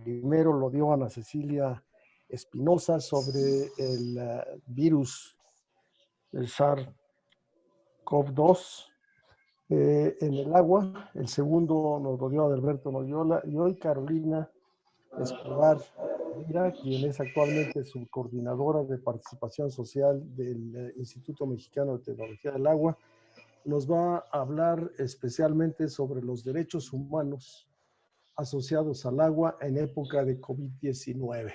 primero lo dio Ana Cecilia Espinosa sobre el virus del SARS-CoV-2 en el agua. El segundo nos lo dio Adalberto Noyola y hoy Carolina Escobar Mira, quien es actualmente subcoordinadora de participación social del Instituto Mexicano de Tecnología del Agua, nos va a hablar especialmente sobre los derechos humanos asociados al agua en época de COVID-19.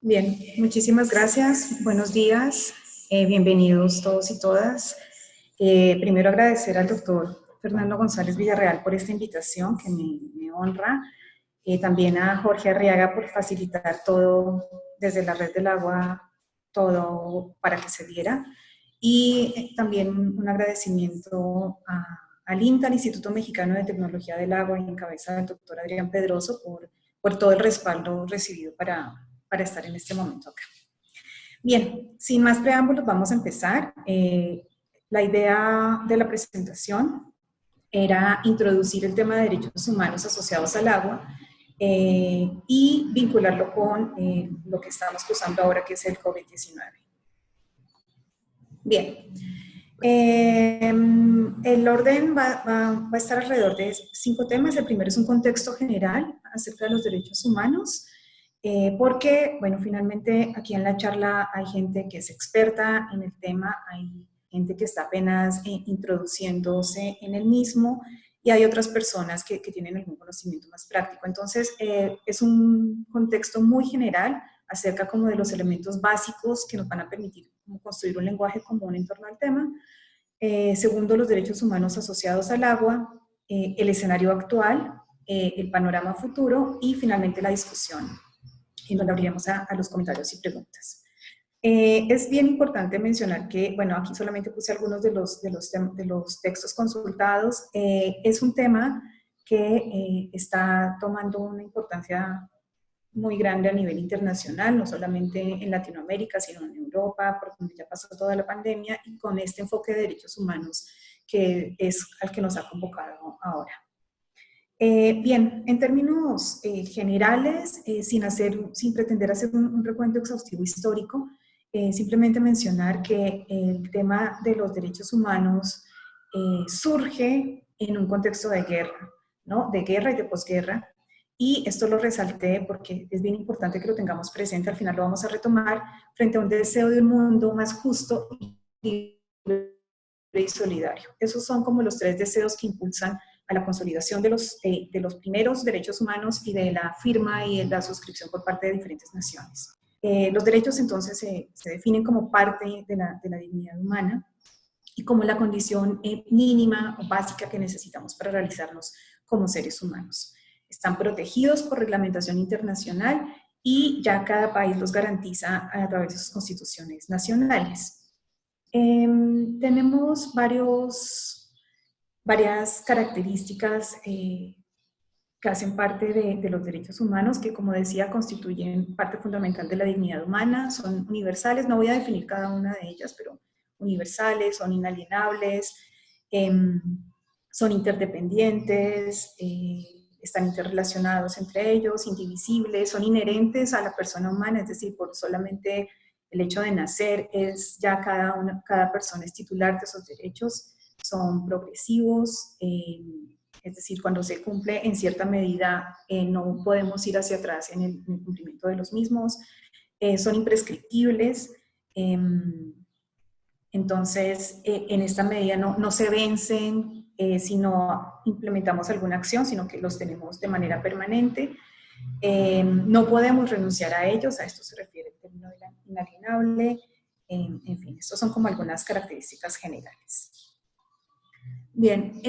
Bien, muchísimas gracias. Buenos días. Bienvenidos todos y todas. Primero agradecer al doctor Fernando González Villarreal por esta invitación que me honra. También a Jorge Arriaga por facilitar todo desde la Red del Agua, todo para que se diera. Y también un agradecimiento al INTA, al Instituto Mexicano de Tecnología del Agua, en cabeza del doctor Adrián Pedroso, por todo el respaldo recibido para estar en este momento acá. Bien, sin más preámbulos, vamos a empezar. La idea de la presentación era introducir el tema de derechos humanos asociados al agua y vincularlo con lo que estamos usando ahora, que es el COVID-19. Bien, el orden va a estar alrededor de 5 temas. El primero es un contexto general acerca de los derechos humanos, porque, bueno, finalmente aquí en la charla hay gente que es experta en el tema, hay gente que está apenas introduciéndose en el mismo, y hay otras personas que tienen algún conocimiento más práctico. Entonces, es un contexto muy general acerca como de los elementos básicos que nos van a permitir construir un lenguaje común en torno al tema. Segundo, los derechos humanos asociados al agua, el escenario actual, el panorama futuro y finalmente la discusión, en donde abriremos a los comentarios y preguntas. Es bien importante mencionar que, bueno, aquí solamente puse algunos de los textos consultados. Es un tema que está tomando una importancia muy grande a nivel internacional, no solamente en Latinoamérica, sino en Europa, por donde ya pasó toda la pandemia, y con este enfoque de derechos humanos que es al que nos ha convocado ahora. Bien, en términos generales, sin pretender hacer un recuento exhaustivo histórico, simplemente mencionar que el tema de los derechos humanos surge en un contexto de guerra, ¿no? De guerra y de posguerra, y esto lo resalté porque es bien importante que lo tengamos presente, al final lo vamos a retomar, frente a un deseo de un mundo más justo, libre y solidario. Esos son como los 3 deseos que impulsan a la consolidación de los primeros derechos humanos y de la firma y de la suscripción por parte de diferentes naciones. Los derechos entonces se definen como parte de la dignidad humana y como la condición mínima o básica que necesitamos para realizarnos como seres humanos. Están protegidos por reglamentación internacional y ya cada país los garantiza a través de sus constituciones nacionales. Tenemos varias características que hacen parte de los derechos humanos, que, como decía, constituyen parte fundamental de la dignidad humana, son universales, no voy a definir cada una de ellas, pero universales, son inalienables, son interdependientes, están interrelacionados entre ellos, indivisibles, son inherentes a la persona humana, es decir, por solamente el hecho de nacer, ya cada persona es titular de esos derechos, son progresivos, es decir, cuando se cumple en cierta medida no podemos ir hacia atrás en el cumplimiento de los mismos, son imprescriptibles, entonces en esta medida no se vencen si no implementamos alguna acción, sino que los tenemos de manera permanente. No podemos renunciar a ellos, a esto se refiere el término de la inalienable, en fin, estas son como algunas características generales. Bien,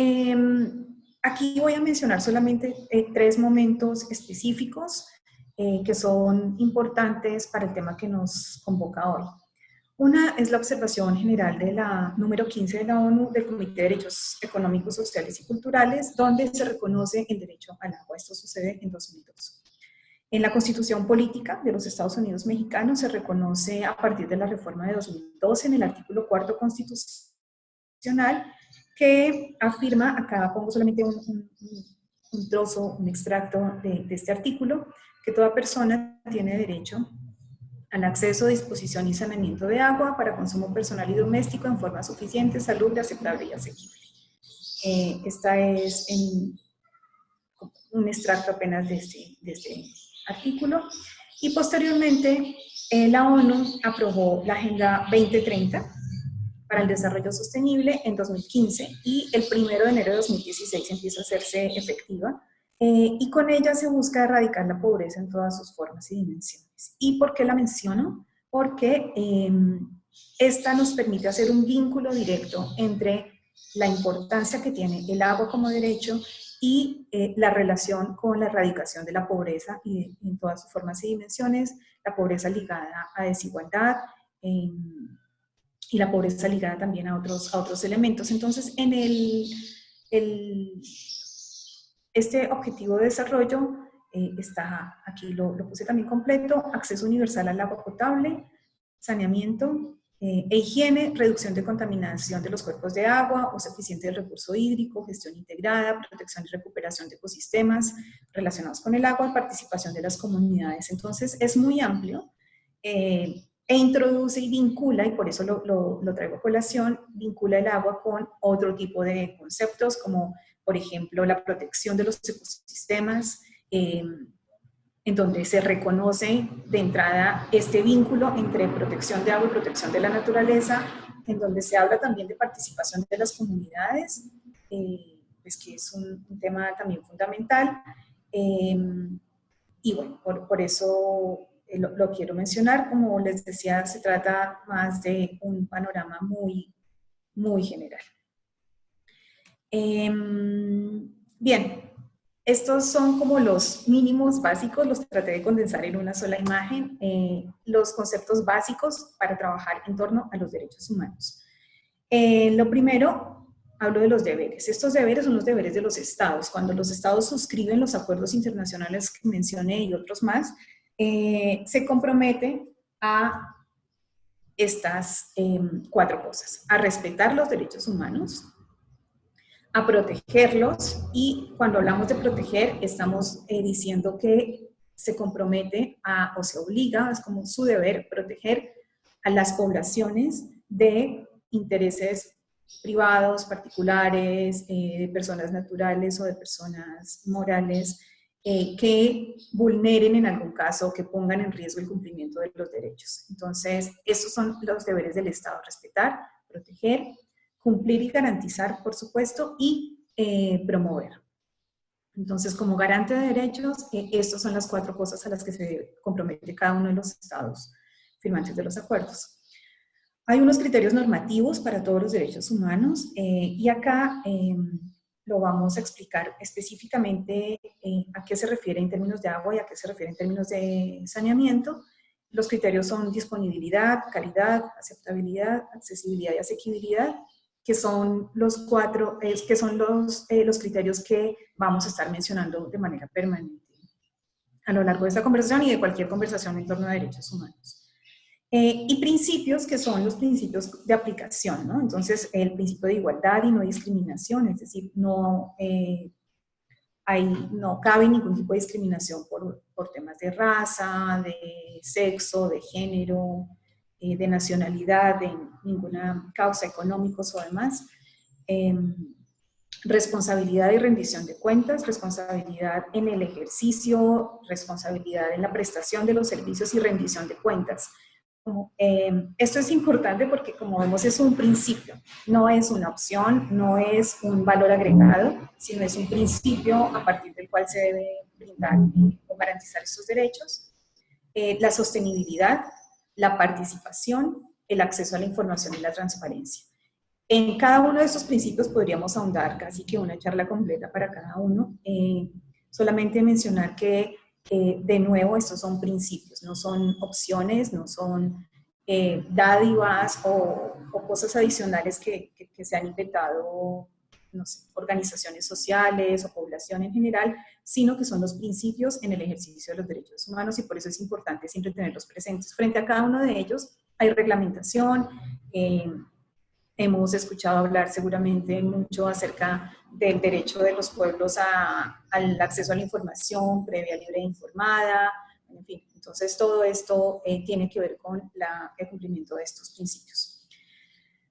aquí voy a mencionar solamente 3 momentos específicos que son importantes para el tema que nos convoca hoy. Una es la observación general de la número 15 de la ONU del Comité de Derechos Económicos, Sociales y Culturales, donde se reconoce el derecho al agua. Esto sucede en 2002. En la Constitución Política de los Estados Unidos Mexicanos se reconoce a partir de la reforma de 2012 en el artículo 4 constitucional que afirma, acá pongo solamente un trozo, un extracto de este artículo, que toda persona tiene derecho al acceso, disposición y saneamiento de agua para consumo personal y doméstico en forma suficiente, salubre, aceptable y asequible. Esta es un extracto apenas de este artículo. Y posteriormente, la ONU aprobó la Agenda 2030 para el Desarrollo Sostenible en 2015 y el 1 de enero de 2016 empieza a hacerse efectiva. Y con ella se busca erradicar la pobreza en todas sus formas y dimensiones. ¿Y por qué la menciono? Porque esta nos permite hacer un vínculo directo entre la importancia que tiene el agua como derecho y la relación con la erradicación de la pobreza y en todas sus formas y dimensiones, la pobreza ligada a desigualdad y la pobreza ligada también a otros elementos. Entonces, en este objetivo de desarrollo está, aquí lo puse también completo: acceso universal al agua potable, saneamiento e higiene, reducción de contaminación de los cuerpos de agua, uso eficiente del recurso hídrico, gestión integrada, protección y recuperación de ecosistemas relacionados con el agua, participación de las comunidades. Entonces es muy amplio e introduce y vincula, y por eso lo traigo a colación, vincula el agua con otro tipo de conceptos como, por ejemplo, la protección de los ecosistemas, en donde se reconoce de entrada este vínculo entre protección de agua y protección de la naturaleza, en donde se habla también de participación de las comunidades, pues que es un tema también fundamental. Y bueno, por eso lo quiero mencionar. Como les decía, se trata más de un panorama muy, muy general. Bien. Estos son como los mínimos básicos, los traté de condensar en una sola imagen, los conceptos básicos para trabajar en torno a los derechos humanos. Lo primero, hablo de los deberes. Estos deberes son los deberes de los estados. Cuando los estados suscriben los acuerdos internacionales que mencioné y otros más, se compromete a estas 4 cosas: a respetar los derechos humanos, a protegerlos, y cuando hablamos de proteger estamos diciendo que se compromete o se obliga, es como su deber, proteger a las poblaciones de intereses privados, particulares, de personas naturales o de personas morales que vulneren en algún caso, que pongan en riesgo el cumplimiento de los derechos. Entonces, esos son los deberes del Estado: respetar, proteger, cumplir y garantizar, por supuesto, y promover. Entonces, como garante de derechos, estas son las 4 cosas a las que se compromete cada uno de los estados firmantes de los acuerdos. Hay unos criterios normativos para todos los derechos humanos y acá lo vamos a explicar específicamente a qué se refiere en términos de agua y a qué se refiere en términos de saneamiento. Los criterios son disponibilidad, calidad, aceptabilidad, accesibilidad y asequibilidad, que son los 4, que son los criterios que vamos a estar mencionando de manera permanente a lo largo de esta conversación y de cualquier conversación en torno a derechos humanos. Y principios, que son los principios de aplicación, ¿no? Entonces, el principio de igualdad y no discriminación, es decir, no cabe ningún tipo de discriminación por temas de raza, de sexo, de género, de nacionalidad, de ninguna causa económicos o demás. Responsabilidad y rendición de cuentas, responsabilidad en el ejercicio, responsabilidad en la prestación de los servicios y rendición de cuentas. Esto es importante porque, como vemos, es un principio, no es una opción, no es un valor agregado, sino es un principio a partir del cual se debe brindar o garantizar estos derechos. La sostenibilidad, la participación, el acceso a la información y la transparencia. En cada uno de estos principios podríamos ahondar casi que una charla completa para cada uno. Solamente mencionar que de nuevo, estos son principios, no son opciones, no son dádivas o cosas adicionales que se han inventado, no sé, organizaciones sociales o población en general, sino que son los principios en el ejercicio de los derechos humanos, y por eso es importante siempre tenerlos presentes. Frente a cada uno de ellos hay reglamentación. Hemos escuchado hablar seguramente mucho acerca del derecho de los pueblos al acceso a la información previa, libre e informada, en fin. Entonces, todo esto tiene que ver con el cumplimiento de estos principios.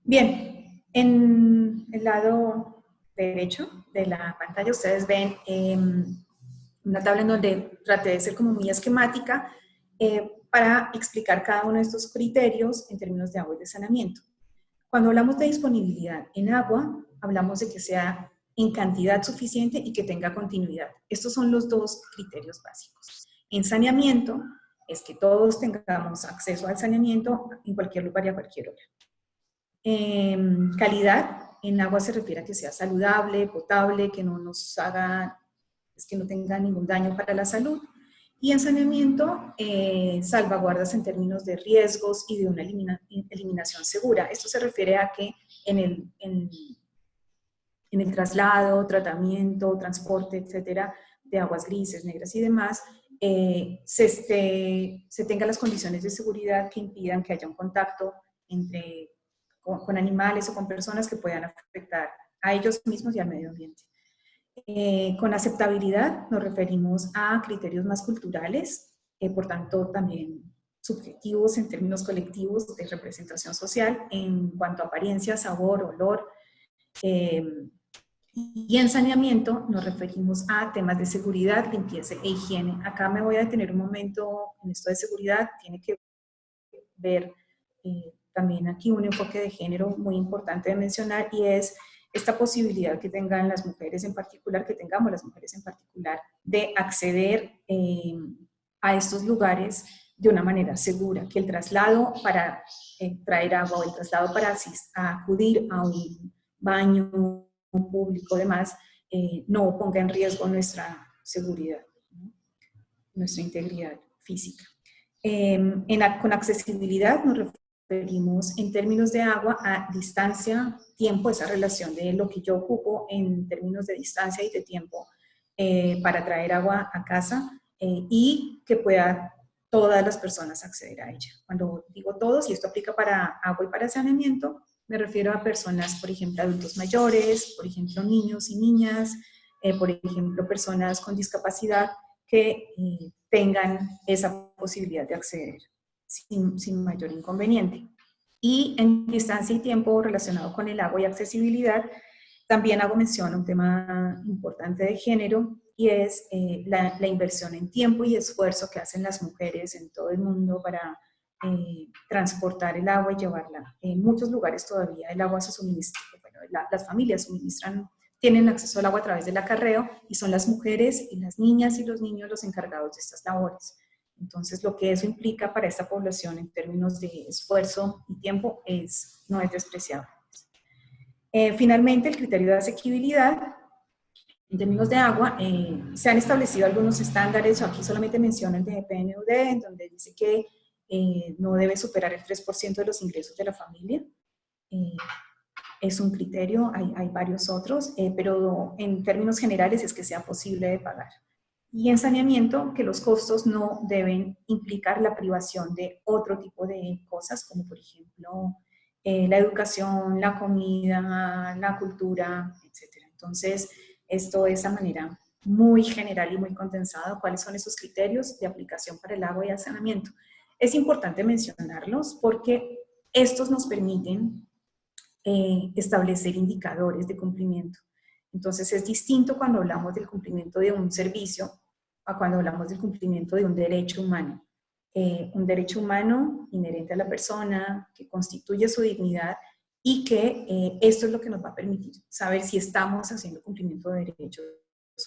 Bien, en el lado derecho de la pantalla ustedes ven una tabla en donde traté de ser como muy esquemática para explicar cada uno de estos criterios en términos de agua y de saneamiento. Cuando hablamos de disponibilidad en agua, hablamos de que sea en cantidad suficiente y que tenga continuidad. Estos son los dos criterios básicos. En saneamiento, es que todos tengamos acceso al saneamiento en cualquier lugar y a cualquier hora. Calidad, en agua se refiere a que sea saludable, potable, que no nos haga, que no tenga ningún daño para la salud. Y en saneamiento, salvaguardas en términos de riesgos y de una eliminación segura. Esto se refiere a que en el traslado, tratamiento, transporte, etcétera, de aguas grises, negras y demás, se tengan las condiciones de seguridad que impidan que haya un contacto con animales o con personas que puedan afectar a ellos mismos y al medio ambiente. Con aceptabilidad nos referimos a criterios más culturales, por tanto también subjetivos en términos colectivos de representación social en cuanto a apariencia, sabor, olor. Y en saneamiento nos referimos a temas de seguridad, limpieza e higiene. Acá me voy a detener un momento en esto de seguridad, tiene que ver también aquí un enfoque de género muy importante de mencionar, y es esta posibilidad que tengan las mujeres en particular, que tengamos las mujeres en particular, de acceder a estos lugares de una manera segura, que el traslado para traer agua o el traslado para acudir a un baño público, demás, no ponga en riesgo nuestra seguridad, ¿no? Nuestra integridad física. Con accesibilidad nos referimos en términos de agua a distancia, tiempo, esa relación de lo que yo ocupo en términos de distancia y de tiempo para traer agua a casa y que puedan todas las personas acceder a ella. Cuando digo todos, y esto aplica para agua y para saneamiento, me refiero a personas, por ejemplo, adultos mayores, por ejemplo, niños y niñas, por ejemplo, personas con discapacidad que tengan esa posibilidad de acceder sin mayor inconveniente. Y en distancia y tiempo relacionado con el agua y accesibilidad, también hago mención a un tema importante de género, y es la inversión en tiempo y esfuerzo que hacen las mujeres en todo el mundo para transportar el agua y llevarla. En muchos lugares todavía el agua se suministra, bueno, las familias tienen acceso al agua a través del acarreo, y son las mujeres y las niñas y los niños los encargados de estas labores. Entonces, lo que eso implica para esta población en términos de esfuerzo y tiempo no es despreciable. Finalmente, el criterio de asequibilidad. En términos de agua, se han establecido algunos estándares, aquí solamente menciono el de PNUD, en donde dice que no debe superar el 3% de los ingresos de la familia. Es un criterio, hay varios otros, pero en términos generales es que sea posible de pagar. Y en saneamiento, que los costos no deben implicar la privación de otro tipo de cosas, como por ejemplo la educación, la comida, la cultura, etc. Entonces, esto es a manera muy general y muy condensada cuáles son esos criterios de aplicación para el agua y el saneamiento. Es importante mencionarlos porque estos nos permiten establecer indicadores de cumplimiento. Entonces es distinto cuando hablamos del cumplimiento de un servicio a cuando hablamos del cumplimiento de un derecho humano. Un derecho humano inherente a la persona, que constituye su dignidad, y que esto es lo que nos va a permitir saber si estamos haciendo cumplimiento de derechos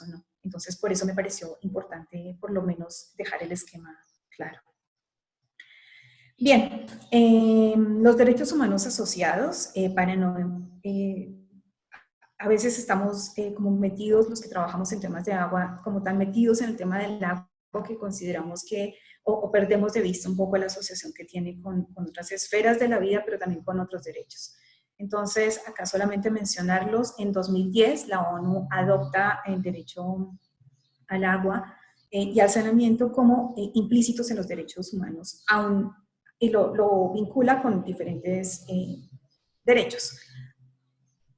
o no. Entonces por eso me pareció importante por lo menos dejar el esquema claro. Bien, los derechos humanos asociados, a veces estamos como metidos, los que trabajamos en temas de agua, como tan metidos en el tema del agua que consideramos que, o perdemos de vista un poco la asociación que tiene con otras esferas de la vida, pero también con otros derechos. Entonces, acá solamente mencionarlos. En 2010, la ONU adopta el derecho al agua y al saneamiento como implícitos en los derechos humanos, y lo vincula con diferentes derechos.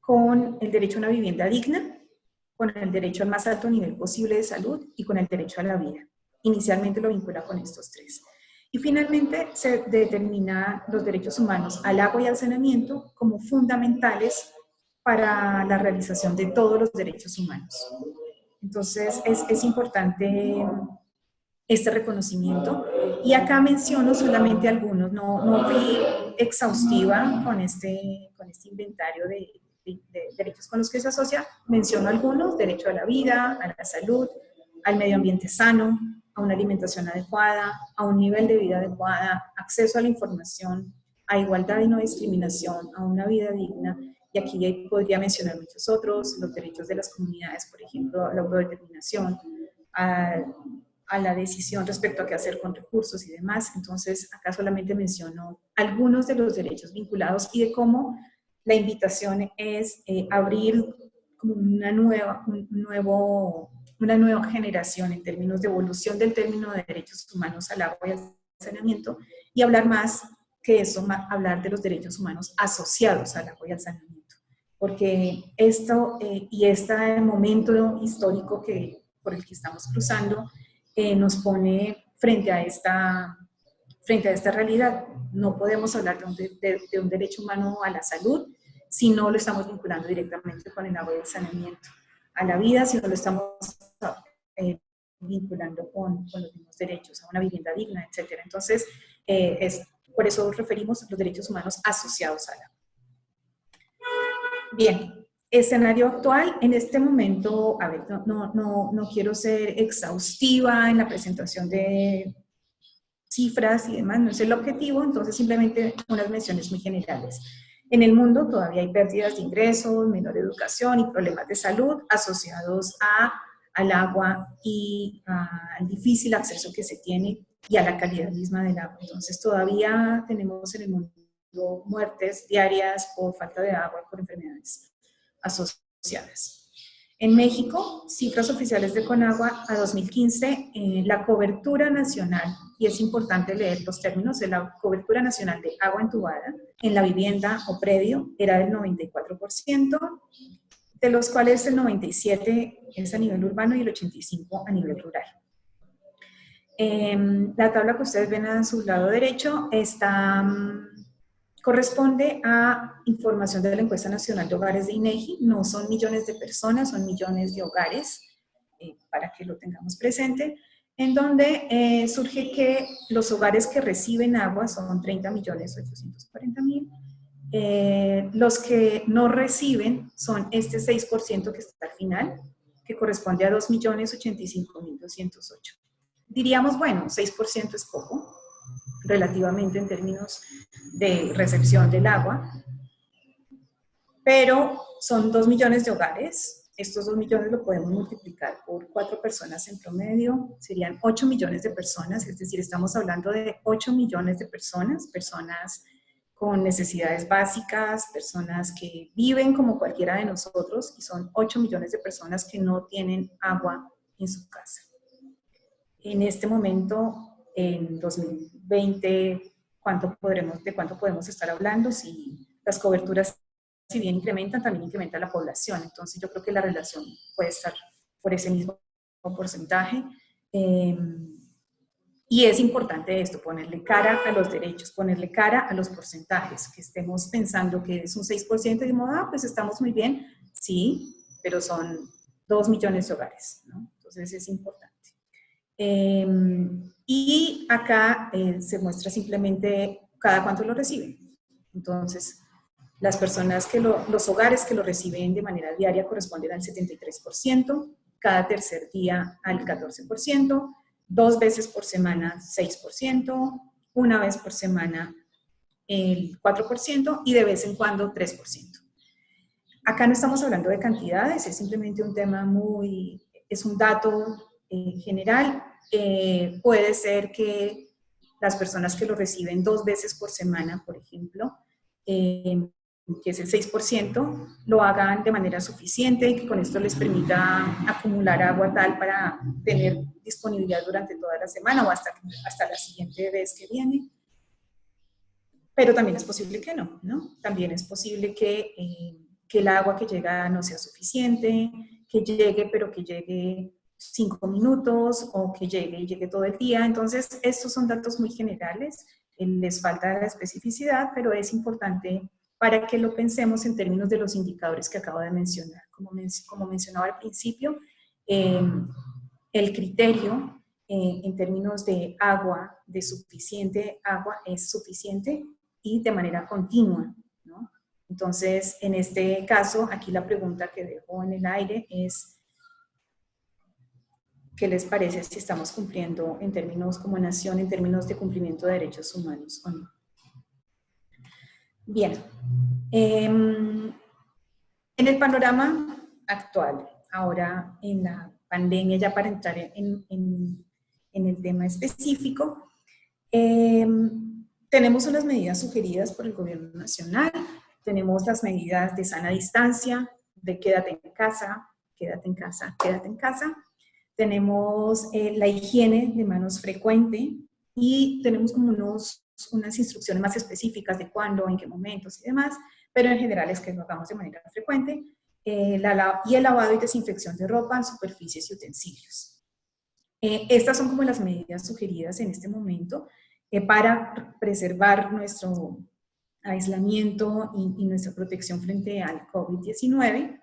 Con el derecho a una vivienda digna, con el derecho al más alto nivel posible de salud y con el derecho a la vida. Inicialmente lo vincula con estos tres. Y finalmente se determina los derechos humanos al agua y al saneamiento como fundamentales para la realización de todos los derechos humanos. Entonces es importante este reconocimiento. Y acá menciono solamente algunos, no fui exhaustiva con este inventario de derechos con los que se asocia, menciono algunos: derecho a la vida, a la salud, al medio ambiente sano, a una alimentación adecuada, a un nivel de vida adecuada, acceso a la información, a igualdad y no discriminación, a una vida digna. Y aquí podría mencionar muchos otros: los derechos de las comunidades, por ejemplo, a la autodeterminación, a la decisión respecto a qué hacer con recursos y demás. Entonces, acá solamente menciono algunos de los derechos vinculados y de cómo la invitación es abrir como una nueva generación en términos de evolución del término de derechos humanos al agua y al saneamiento, y hablar más que eso, hablar de los derechos humanos asociados al agua y al saneamiento. Porque esto y este momento histórico por el que estamos cruzando nos pone frente a esta realidad. No podemos hablar de un derecho humano a la salud si no lo estamos vinculando directamente con el agua y el saneamiento, a la vida si no lo estamos vinculando con los mismos derechos, a una vivienda digna, etc. Entonces, por eso referimos los derechos humanos asociados al agua. Bien, escenario actual. En este momento, a ver, no quiero ser exhaustiva en la presentación de cifras y demás, no es el objetivo, entonces simplemente unas menciones muy generales. En el mundo todavía hay pérdidas de ingresos, menor educación y problemas de salud asociados al agua y al difícil acceso que se tiene y a la calidad misma del agua. Entonces todavía tenemos en el mundo muertes diarias por falta de agua y por enfermedades asociadas. En México, cifras oficiales de Conagua a 2015, la cobertura nacional, y es importante leer los términos, de la cobertura nacional de agua entubada en la vivienda o predio era del 94%, de los cuales el 97% es a nivel urbano y el 85% a nivel rural. La tabla que ustedes ven a su lado derecho corresponde a información de la Encuesta Nacional de Hogares de INEGI. No son millones de personas, son millones de hogares, para que lo tengamos presente, en donde surge que los hogares que reciben agua son 30.840.000. Los que no reciben son este 6% que está al final, que corresponde a 2.085.208. Diríamos, bueno, 6% es poco, relativamente en términos de recepción del agua, pero son 2 millones de hogares. Estos 2 millones lo podemos multiplicar por 4 personas en promedio, serían 8 millones de personas, es decir, estamos hablando de 8 millones de personas con necesidades básicas, personas que viven como cualquiera de nosotros, y son 8 millones de personas que no tienen agua en su casa. En este momento, en 2020, ¿de cuánto podemos estar hablando? Si las coberturas, si bien incrementan, también incrementa la población. Entonces yo creo que la relación puede estar por ese mismo porcentaje. Y es importante esto, ponerle cara a los derechos, ponerle cara a los porcentajes, que estemos pensando que es un 6% y decimos, pues estamos muy bien. Sí, pero son 2 millones de hogares, ¿no? Entonces es importante. Y acá se muestra simplemente cada cuánto lo reciben. Entonces, las personas los hogares que lo reciben de manera diaria corresponden al 73%, cada tercer día al 14%, 2 veces por semana 6%, una vez por semana el 4% y de vez en cuando 3%. Acá no estamos hablando de cantidades, es simplemente un tema es un dato general. Puede ser que las personas que lo reciben 2 veces por semana, por ejemplo, que es el 6%, lo hagan de manera suficiente y que con esto les permita acumular agua tal para tener disponibilidad durante toda la semana o hasta la siguiente vez que viene. Pero también es posible que no, ¿no? También es posible que que el agua que llega no sea suficiente, que llegue, pero que llegue 5 minutos o que llegue y llegue todo el día. Entonces, estos son datos muy generales, les falta la especificidad, pero es importante para que lo pensemos en términos de los indicadores que acabo de mencionar. Como mencionaba al principio, el criterio en términos de agua, de suficiente agua, es suficiente y de manera continua, ¿no? Entonces, en este caso, aquí la pregunta que dejo en el aire es, ¿qué les parece si estamos cumpliendo en términos como nación, en términos de cumplimiento de derechos humanos o no? Bien. En el panorama actual, ahora en la pandemia, ya para entrar en el tema específico, tenemos unas medidas sugeridas por el gobierno nacional, tenemos las medidas de sana distancia, de quédate en casa, quédate en casa, quédate en casa, tenemos la higiene de manos frecuente y tenemos como unas instrucciones más específicas de cuándo, en qué momentos y demás, pero en general es que lo hagamos de manera frecuente, y el lavado y desinfección de ropa, superficies y utensilios. Estas son como las medidas sugeridas en este momento para preservar nuestro aislamiento y nuestra protección frente al COVID-19.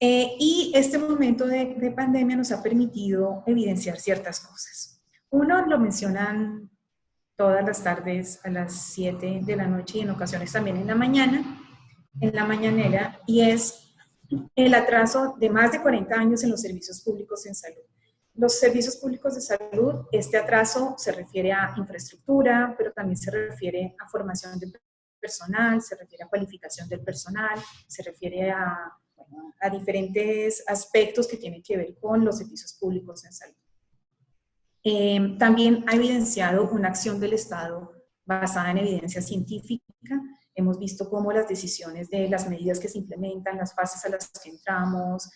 Y este momento de pandemia nos ha permitido evidenciar ciertas cosas. Uno, lo mencionan todas las tardes a las 7 de la noche y en ocasiones también en la mañanera, y es el atraso de más de 40 años en los servicios públicos en salud. Los servicios públicos de salud, este atraso se refiere a infraestructura, pero también se refiere a formación de personal, se refiere a cualificación del personal, se refiere a diferentes aspectos que tienen que ver con los servicios públicos en salud. También ha evidenciado una acción del Estado basada en evidencia científica. Hemos visto cómo las decisiones de las medidas que se implementan, las fases a las que entramos,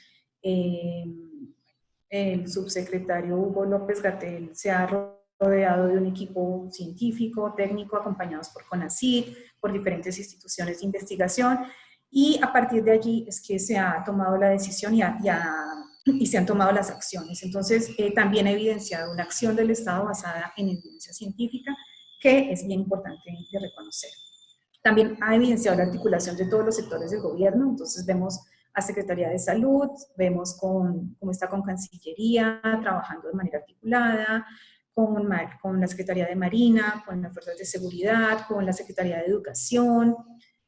el subsecretario Hugo López-Gatell se ha rodeado de un equipo científico, técnico, acompañados por CONACYT, por diferentes instituciones de investigación, y a partir de allí es que se ha tomado la decisión y se han tomado las acciones. Entonces, también ha evidenciado una acción del Estado basada en evidencia científica, que es bien importante de reconocer. También ha evidenciado la articulación de todos los sectores del gobierno. Entonces, vemos a Secretaría de Salud, vemos cómo está con Cancillería, trabajando de manera articulada, con la Secretaría de Marina, con las Fuerzas de Seguridad, con la Secretaría de Educación,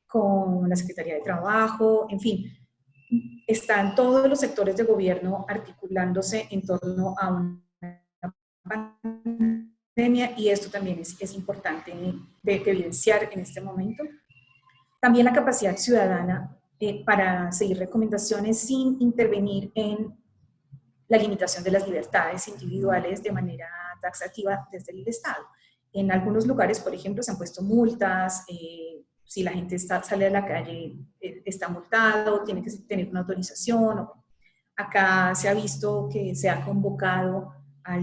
con la Secretaría de Trabajo, en fin, están todos los sectores de gobierno articulándose en torno a una pandemia, y esto también es importante de evidenciar en este momento. También la capacidad ciudadana para seguir recomendaciones sin intervenir en la limitación de las libertades individuales de manera taxativa desde el Estado. En algunos lugares, por ejemplo, se han puesto multas, si la gente sale a la calle está multado, tiene que tener una autorización. Acá se ha visto que se ha convocado a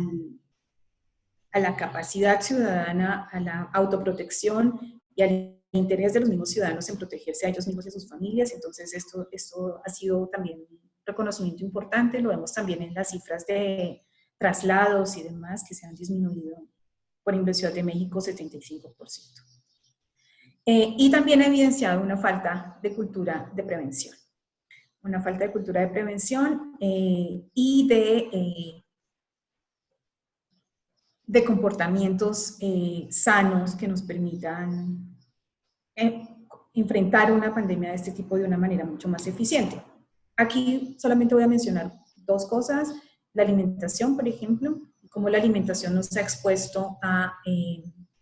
la capacidad ciudadana, a la autoprotección y al interés de los mismos ciudadanos en protegerse a ellos mismos y a sus familias. Entonces esto ha sido también un reconocimiento importante, lo vemos también en las cifras de traslados y demás que se han disminuido, por ejemplo, en Ciudad de México 75%. Y también ha evidenciado una falta de cultura de prevención. Una falta de cultura de prevención y de comportamientos sanos que nos permitan enfrentar una pandemia de este tipo de una manera mucho más eficiente. Aquí solamente voy a mencionar dos cosas: la alimentación, por ejemplo, cómo la alimentación nos ha expuesto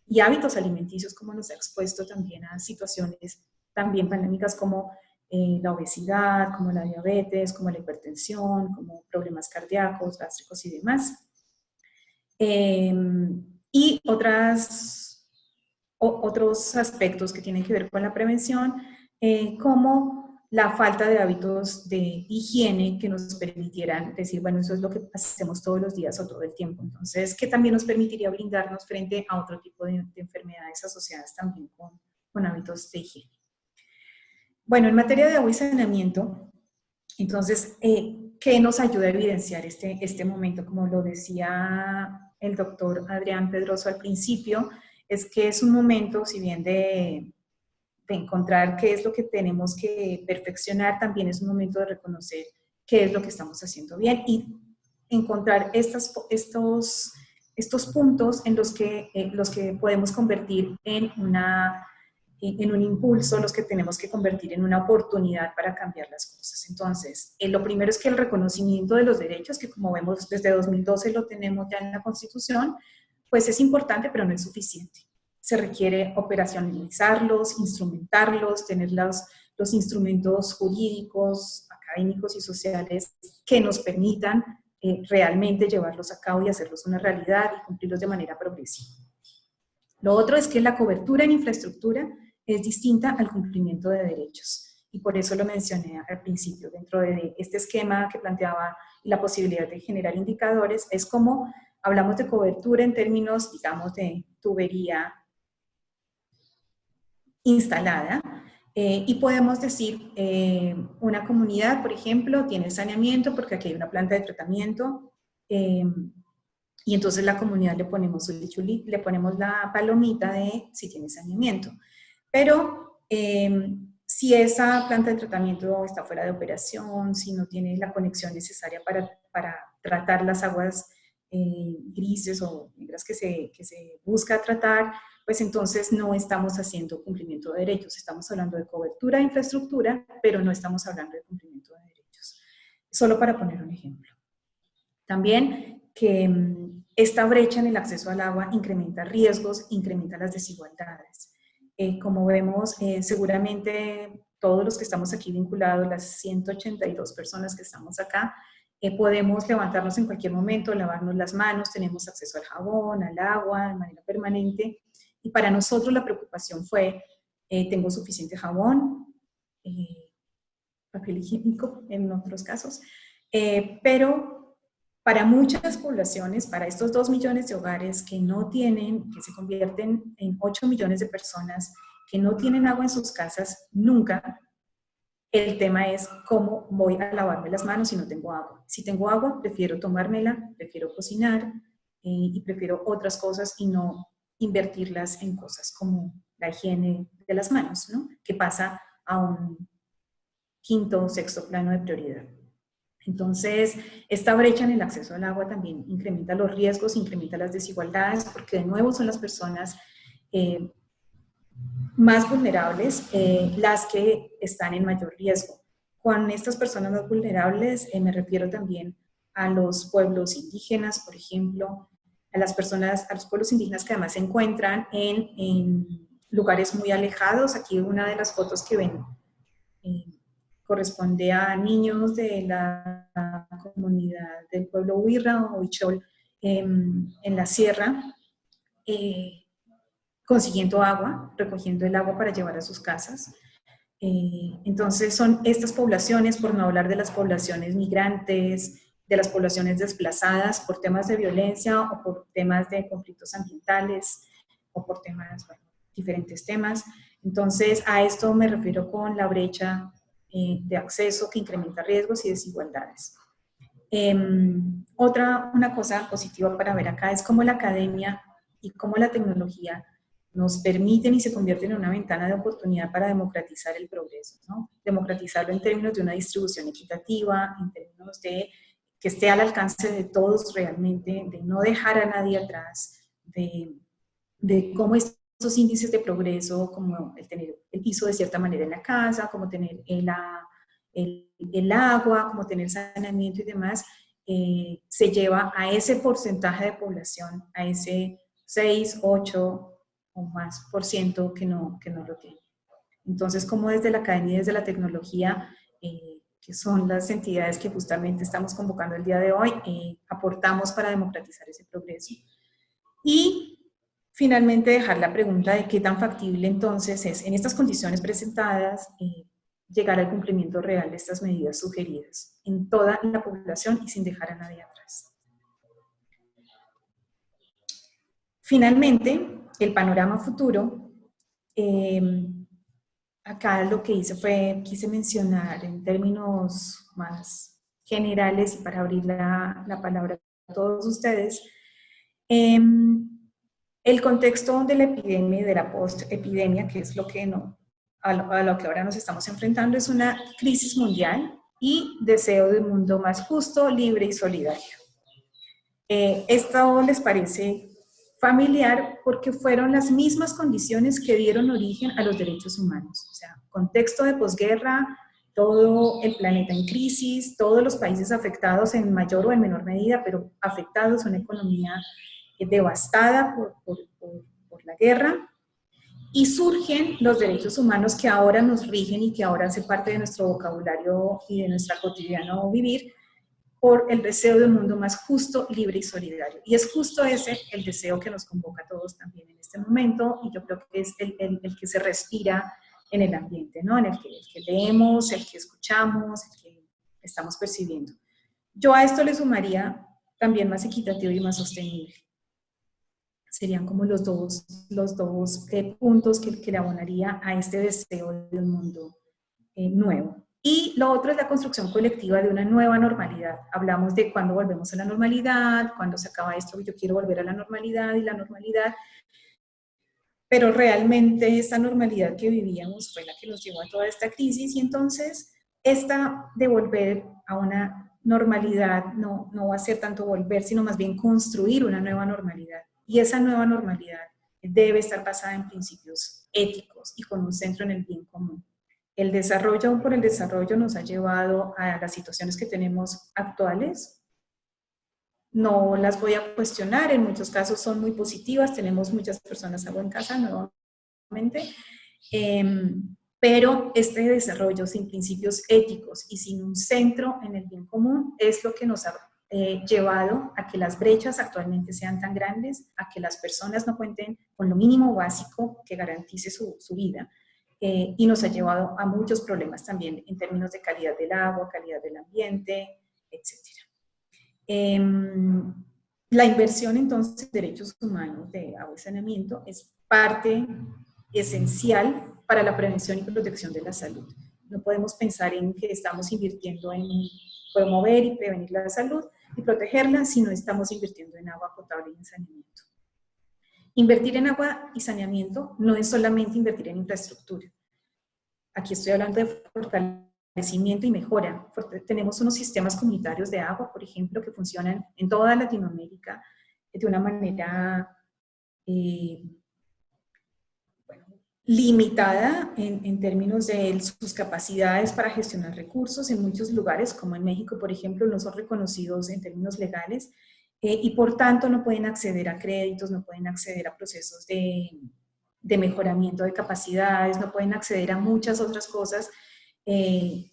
y hábitos alimenticios, cómo nos ha expuesto también a situaciones también pandémicas como la obesidad, como la diabetes, como la hipertensión, como problemas cardíacos, gástricos y demás. Y otros aspectos que tienen que ver con la prevención, como la falta de hábitos de higiene que nos permitieran decir, bueno, eso es lo que hacemos todos los días o todo el tiempo. Entonces, que también nos permitiría blindarnos frente a otro tipo de enfermedades asociadas también con hábitos de higiene. Bueno, en materia de agua y saneamiento, entonces, ¿qué nos ayuda a evidenciar este momento? Como lo decía el doctor Adrián Pedroso al principio, es que es un momento, si bien de encontrar qué es lo que tenemos que perfeccionar, también es un momento de reconocer qué es lo que estamos haciendo bien y encontrar estos puntos en los que podemos convertir en un impulso, los que tenemos que convertir en una oportunidad para cambiar las cosas. Entonces, lo primero es que el reconocimiento de los derechos, que como vemos desde 2012 lo tenemos ya en la Constitución, pues es importante, pero no es suficiente. Se requiere operacionalizarlos, instrumentarlos, tener los instrumentos jurídicos, académicos y sociales que nos permitan realmente llevarlos a cabo y hacerlos una realidad y cumplirlos de manera progresiva. Lo otro es que la cobertura en infraestructura es distinta al cumplimiento de derechos. Y por eso lo mencioné al principio. Dentro de este esquema que planteaba la posibilidad de generar indicadores, es como hablamos de cobertura en términos, digamos, de tubería instalada. Y podemos decir, una comunidad, por ejemplo, tiene saneamiento porque aquí hay una planta de tratamiento, y entonces la comunidad le ponemos le ponemos la palomita de si tiene saneamiento. Pero si esa planta de tratamiento está fuera de operación, si no tiene la conexión necesaria para tratar las aguas grises o negras que se busca tratar, pues entonces no estamos haciendo cumplimiento de derechos. Estamos hablando de cobertura de infraestructura, pero no estamos hablando de cumplimiento de derechos. Solo para poner un ejemplo. También que esta brecha en el acceso al agua incrementa riesgos, incrementa las desigualdades. Como vemos, seguramente todos los que estamos aquí vinculados, las 182 personas que estamos acá, podemos levantarnos en cualquier momento, lavarnos las manos, tenemos acceso al jabón, al agua de manera permanente. Y para nosotros la preocupación fue, ¿tengo suficiente jabón? Papel higiénico en otros casos. Pero para muchas poblaciones, para estos 2 millones de hogares que no tienen, que se convierten en 8 millones de personas que no tienen agua en sus casas nunca, el tema es cómo voy a lavarme las manos si no tengo agua. Si tengo agua, prefiero tomármela, prefiero cocinar y prefiero otras cosas y no invertirlas en cosas como la higiene de las manos, ¿no? Que pasa a un quinto o sexto plano de prioridad. Entonces, esta brecha en el acceso al agua también incrementa los riesgos, incrementa las desigualdades, porque de nuevo son las personas más vulnerables las que están en mayor riesgo. Con estas personas más vulnerables me refiero también a los pueblos indígenas, por ejemplo, a las personas, a los pueblos indígenas que además se encuentran en lugares muy alejados. Aquí una de las fotos que ven corresponde a niños de la comunidad del pueblo Huirra o Huichol en la sierra, consiguiendo agua, recogiendo el agua para llevar a sus casas. Entonces son estas poblaciones, por no hablar de las poblaciones migrantes, de las poblaciones desplazadas por temas de violencia o por temas de conflictos ambientales o por temas, bueno, diferentes temas. Entonces a esto me refiero con la brecha de acceso que incrementa riesgos y desigualdades. Una cosa positiva para ver acá es cómo la academia y cómo la tecnología nos permiten y se convierten en una ventana de oportunidad para democratizar el progreso, ¿no? Democratizarlo en términos de una distribución equitativa, en términos de que esté al alcance de todos realmente, de no dejar a nadie atrás, de cómo estos índices de progreso, como el tener el piso de cierta manera en la casa, como tener el agua, como tener saneamiento y demás, se lleva a ese porcentaje de población, a ese 6, 8 o más por ciento que no lo tiene. Entonces, como desde la academia y desde la tecnología, que son las entidades que justamente estamos convocando el día de hoy, aportamos para democratizar ese progreso. Y finalmente dejar la pregunta de qué tan factible entonces es, en estas condiciones presentadas, llegar al cumplimiento real de estas medidas sugeridas en toda la población y sin dejar a nadie atrás. Finalmente, el panorama futuro acá lo que hice fue, quise mencionar en términos más generales y para abrir la palabra a todos ustedes, el contexto de la epidemia y de la post-epidemia, que es lo que a lo que ahora nos estamos enfrentando, es una crisis mundial y deseo de un mundo más justo, libre y solidario. Esto les parece familiar porque fueron las mismas condiciones que dieron origen a los derechos humanos. O sea, contexto de posguerra, todo el planeta en crisis, todos los países afectados en mayor o en menor medida, pero afectados, una economía devastada por la guerra, y surgen los derechos humanos que ahora nos rigen y que ahora hace parte de nuestro vocabulario y de nuestro cotidiano vivir, por el deseo de un mundo más justo, libre y solidario. Y es justo ese el deseo que nos convoca a todos también en este momento, y yo creo que es el que se respira en el ambiente, ¿no? En el que leemos, el que escuchamos, el que estamos percibiendo. Yo a esto le sumaría también más equitativo y más sostenible. Serían como los dos puntos que le abonaría a este deseo de un mundo nuevo. Y lo otro es la construcción colectiva de una nueva normalidad. Hablamos de cuándo volvemos a la normalidad, cuándo se acaba esto, yo quiero volver a la normalidad y la normalidad, pero realmente esta normalidad que vivíamos fue la que nos llevó a toda esta crisis, y entonces esta de volver a una normalidad no va a ser tanto volver, sino más bien construir una nueva normalidad. Y esa nueva normalidad debe estar basada en principios éticos y con un centro en el bien común. El desarrollo por el desarrollo nos ha llevado a las situaciones que tenemos actuales. No las voy a cuestionar, en muchos casos son muy positivas, tenemos muchas personas en casa nuevamente, pero este desarrollo sin principios éticos y sin un centro en el bien común es lo que nos ha llevado a que las brechas actualmente sean tan grandes, a que las personas no cuenten con lo mínimo básico que garantice su vida. Y nos ha llevado a muchos problemas también en términos de calidad del agua, calidad del ambiente, etc. La inversión entonces en derechos humanos de agua y saneamiento es parte esencial para la prevención y protección de la salud. No podemos pensar en que estamos invirtiendo en promover y prevenir la salud y protegerla si no estamos invirtiendo en agua potable y en saneamiento. Invertir en agua y saneamiento no es solamente invertir en infraestructura. Aquí estoy hablando de fortalecimiento y mejora. Tenemos unos sistemas comunitarios de agua, por ejemplo, que funcionan en toda Latinoamérica de una manera limitada en términos de sus capacidades para gestionar recursos. En muchos lugares, como en México, por ejemplo, no son reconocidos en términos legales y por tanto no pueden acceder a créditos, no pueden acceder a procesos de mejoramiento de capacidades, no pueden acceder a muchas otras cosas que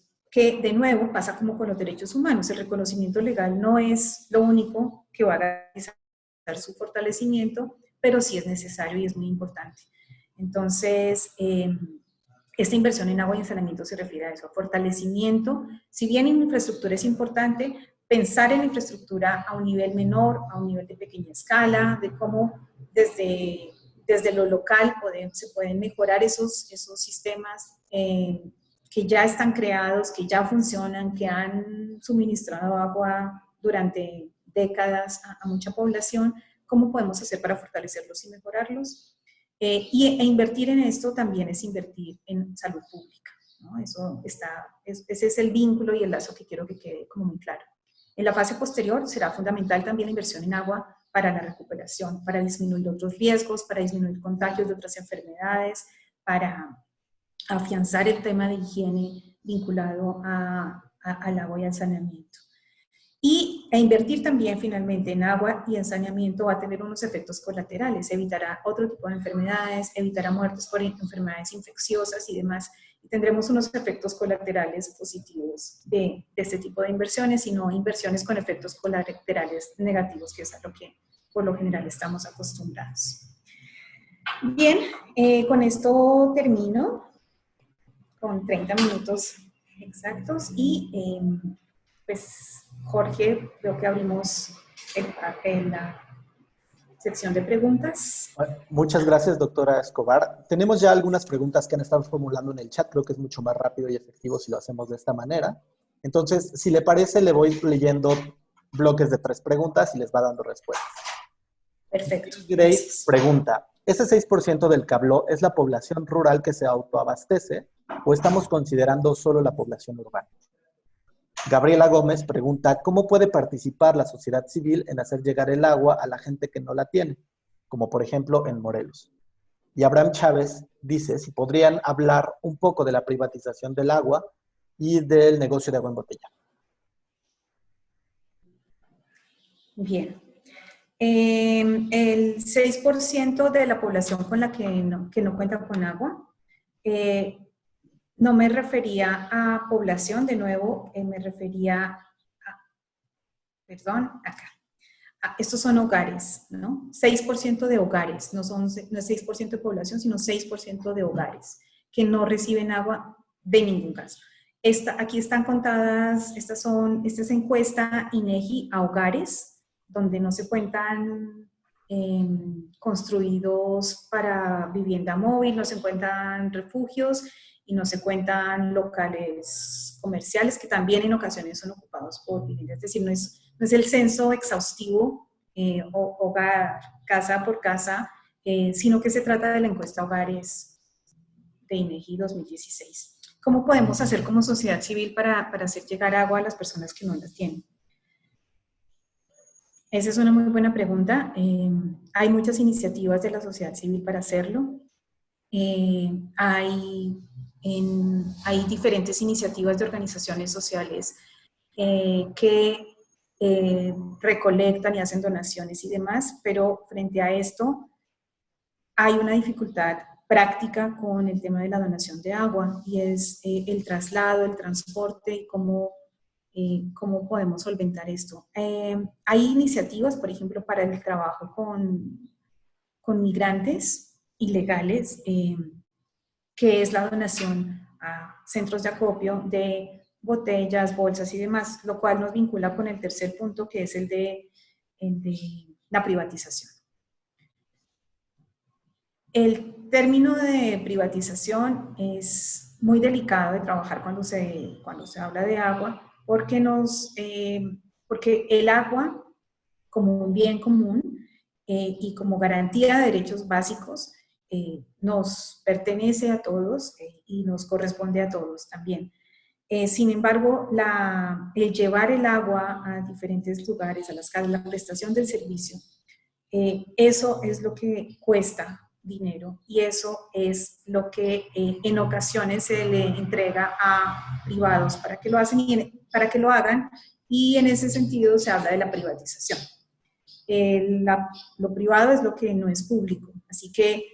de nuevo pasa como con los derechos humanos. El reconocimiento legal no es lo único que va a garantizar su fortalecimiento, pero sí es necesario y es muy importante. Entonces, esta inversión en agua y en saneamiento se refiere a eso, a fortalecimiento. Si bien en infraestructura es importante, pensar en la infraestructura a un nivel menor, a un nivel de pequeña escala, de cómo desde lo local se pueden mejorar esos sistemas que ya están creados, que ya funcionan, que han suministrado agua durante décadas a mucha población. ¿Cómo podemos hacer para fortalecerlos y mejorarlos? E invertir en esto también es invertir en salud pública, ¿no? Ese es el vínculo y el lazo que quiero que quede como muy claro. En la fase posterior será fundamental también la inversión en agua para la recuperación, para disminuir otros riesgos, para disminuir contagios de otras enfermedades, para afianzar el tema de higiene vinculado al agua y al saneamiento. E invertir también finalmente en agua y en saneamiento va a tener unos efectos colaterales, evitará otro tipo de enfermedades, evitará muertes por enfermedades infecciosas y demás, y tendremos unos efectos colaterales positivos de este tipo de inversiones, y no inversiones con efectos colaterales negativos, que es a lo que por lo general estamos acostumbrados. Bien, con esto termino, con 30 minutos exactos, y pues Jorge, creo que abrimos sección de preguntas. Bueno, muchas gracias, doctora Escobar. Tenemos ya algunas preguntas que han estado formulando en el chat. Creo que es mucho más rápido y efectivo si lo hacemos de esta manera. Entonces, si le parece, le voy leyendo bloques de 3 preguntas y les va dando respuestas. Perfecto. Grace pregunta, ¿ese 6% del Cabló es la población rural que se autoabastece o estamos considerando solo la población urbana? Gabriela Gómez pregunta, ¿cómo puede participar la sociedad civil en hacer llegar el agua a la gente que no la tiene? Como por ejemplo en Morelos. Y Abraham Chávez dice si podrían hablar un poco de la privatización del agua y del negocio de agua en botella. Bien. El 6% de la población con la que no cuenta con agua, no me refería a población, de nuevo, me refería a, perdón, acá. Estos son hogares, ¿no? 6% de hogares, no es 6% de población, sino 6% de hogares que no reciben agua de ningún caso. Aquí están contadas, esta es encuesta INEGI a hogares, donde no se cuentan construidos para vivienda móvil, no se cuentan refugios y no se cuentan locales comerciales que también en ocasiones son ocupados por viviendas. Es decir, no es el censo exhaustivo, hogar, casa por casa, sino que se trata de la encuesta hogares de INEGI 2016. ¿Cómo podemos hacer como sociedad civil para hacer llegar agua a las personas que no las tienen? Esa es una muy buena pregunta. Hay muchas iniciativas de la sociedad civil para hacerlo. Hay diferentes iniciativas de organizaciones sociales que recolectan y hacen donaciones y demás, pero frente a esto hay una dificultad práctica con el tema de la donación de agua y es el traslado, el transporte y cómo podemos solventar esto. Hay iniciativas, por ejemplo, para el trabajo con migrantes ilegales, que es la donación a centros de acopio de botellas, bolsas y demás, lo cual nos vincula con el tercer punto, que es el de la privatización. El término de privatización es muy delicado de trabajar cuando se habla de agua, porque el agua, como un bien común y como garantía de derechos básicos, nos pertenece a todos y nos corresponde a todos también. Sin embargo, el llevar el agua a diferentes lugares, a las casas, la prestación del servicio, eso es lo que cuesta dinero y eso es lo que en ocasiones se le entrega a privados para que lo hagan y en ese sentido se habla de la privatización. Lo privado es lo que no es público, así que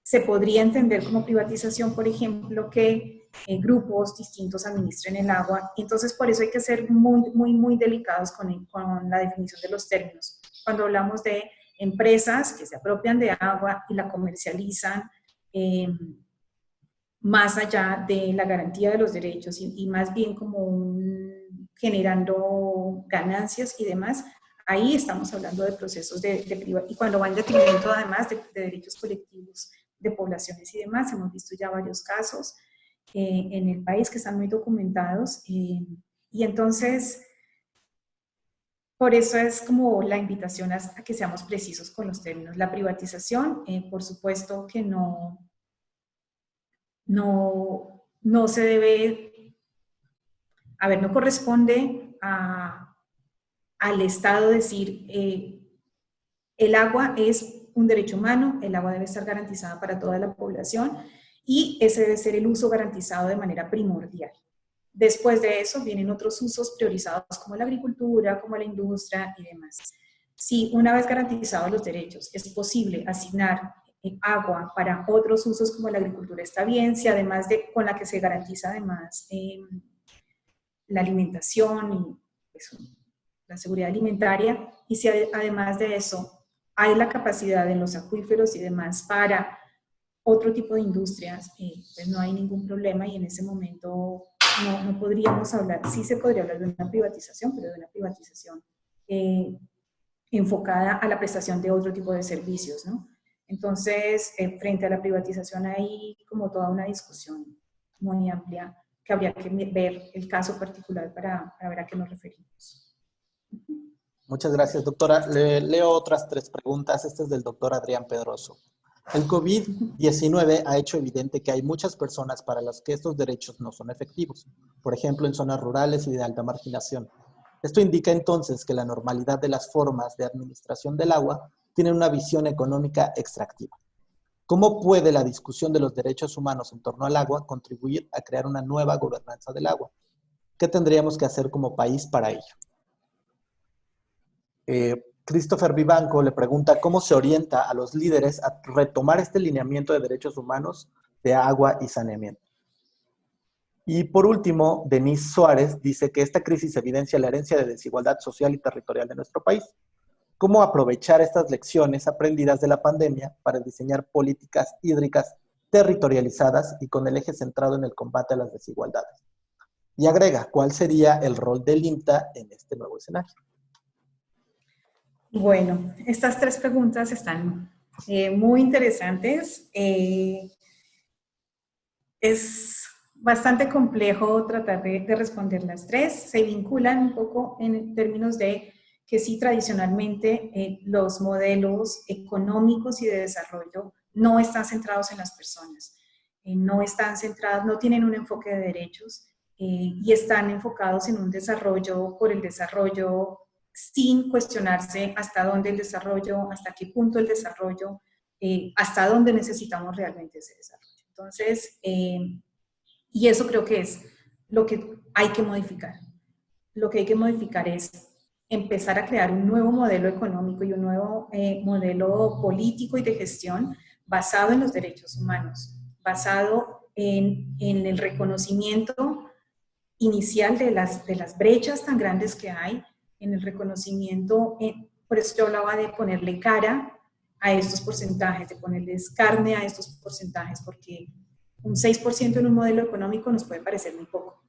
se podría entender como privatización, por ejemplo, que grupos distintos administren el agua. Entonces, por eso hay que ser muy, muy, muy delicados con la definición de los términos. Cuando hablamos de empresas que se apropian de agua y la comercializan más allá de la garantía de los derechos y más bien como generando ganancias y demás, ahí estamos hablando de procesos de privatización. Y cuando va en detrimento además de derechos colectivos de poblaciones y demás, hemos visto ya varios casos en el país que están muy documentados y entonces por eso es como la invitación a que seamos precisos con los términos. La privatización, por supuesto que no se debe, no corresponde al Estado decir el agua es un derecho humano, el agua debe estar garantizada para toda la población y ese debe ser el uso garantizado de manera primordial. Después de eso vienen otros usos priorizados como la agricultura, como la industria y demás. Si una vez garantizados los derechos es posible asignar agua para otros usos como la agricultura está bien, si además con la que se garantiza además la alimentación y pues, la seguridad alimentaria, y si además de eso hay la capacidad en los acuíferos y demás para otro tipo de industrias, pues no hay ningún problema y en ese momento no podríamos hablar, sí se podría hablar de una privatización, pero de una privatización en enfocada a la prestación de otro tipo de servicios, ¿no? Entonces, frente a la privatización hay como toda una discusión muy amplia que habría que ver el caso particular para ver a qué nos referimos. Muchas gracias, doctora. Le leo otras 3 preguntas. Esta es del doctor Adrián Pedroso. El COVID-19 ha hecho evidente que hay muchas personas para las que estos derechos no son efectivos, por ejemplo, en zonas rurales y de alta marginación. Esto indica entonces que la normalidad de las formas de administración del agua tiene una visión económica extractiva. ¿Cómo puede la discusión de los derechos humanos en torno al agua contribuir a crear una nueva gobernanza del agua? ¿Qué tendríamos que hacer como país para ello? Christopher Vivanco le pregunta cómo se orienta a los líderes a retomar este lineamiento de derechos humanos de agua y saneamiento. Y por último, Denise Suárez dice que esta crisis evidencia la herencia de desigualdad social y territorial de nuestro país. ¿Cómo aprovechar estas lecciones aprendidas de la pandemia para diseñar políticas hídricas territorializadas y con el eje centrado en el combate a las desigualdades? Y agrega, ¿cuál sería el rol del INTA en este nuevo escenario? Bueno, estas 3 preguntas están muy interesantes. Es bastante complejo tratar de responder las 3. Se vinculan un poco en términos de que sí, tradicionalmente los modelos económicos y de desarrollo no están centrados en las personas, no están centrados, no tienen un enfoque de derechos y están enfocados en un desarrollo por el desarrollo, sin cuestionarse hasta dónde el desarrollo, hasta qué punto el desarrollo, hasta dónde necesitamos realmente ese desarrollo. Entonces, y eso creo que es lo que hay que modificar. Lo que hay que modificar es empezar a crear un nuevo modelo económico y un nuevo modelo político y de gestión basado en los derechos humanos, basado en el reconocimiento inicial de las brechas tan grandes que hay, en el reconocimiento, por eso yo hablaba de ponerle cara a estos porcentajes, de ponerles carne a estos porcentajes, porque un 6% en un modelo económico nos puede parecer muy poco.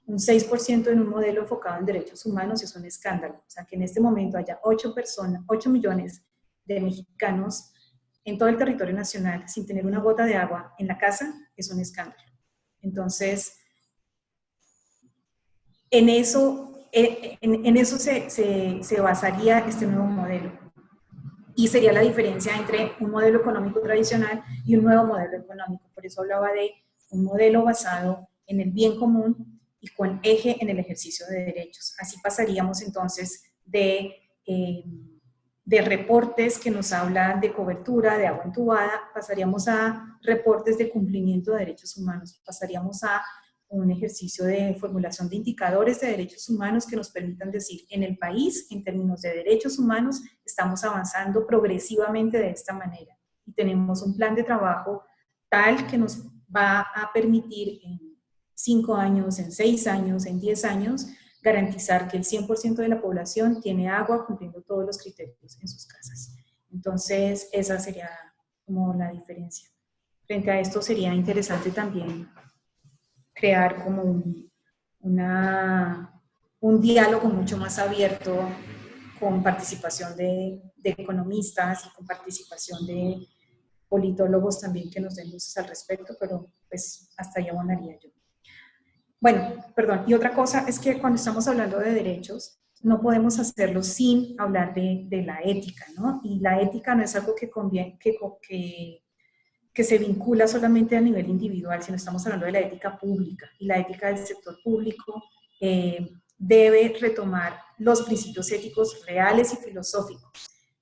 Un 6% en un modelo enfocado en derechos humanos es un escándalo. O sea, que en este momento haya 8 millones de mexicanos en todo el territorio nacional sin tener una gota de agua en la casa es un escándalo. Entonces, en eso se basaría este nuevo modelo. Y sería la diferencia entre un modelo económico tradicional y un nuevo modelo económico. Por eso hablaba de un modelo basado en el bien común y con eje en el ejercicio de derechos. Así pasaríamos entonces de reportes que nos hablan de cobertura, de agua entubada, pasaríamos a reportes de cumplimiento de derechos humanos, pasaríamos a un ejercicio de formulación de indicadores de derechos humanos que nos permitan decir, en el país, en términos de derechos humanos, estamos avanzando progresivamente de esta manera. Y tenemos un plan de trabajo tal que nos va a permitir en 5 años, en 6 años, en 10 años, garantizar que el 100% de la población tiene agua cumpliendo todos los criterios en sus casas. Entonces, esa sería como la diferencia. Frente a esto sería interesante también crear como un diálogo mucho más abierto con participación de economistas y con participación de politólogos también que nos den luces al respecto, pero pues hasta ahí abonaría yo. Bueno, perdón, y otra cosa es que cuando estamos hablando de derechos, no podemos hacerlo sin hablar de la ética, ¿no? Y la ética no es algo que se vincula solamente a nivel individual, sino estamos hablando de la ética pública, y la ética del sector público debe retomar los principios éticos reales y filosóficos,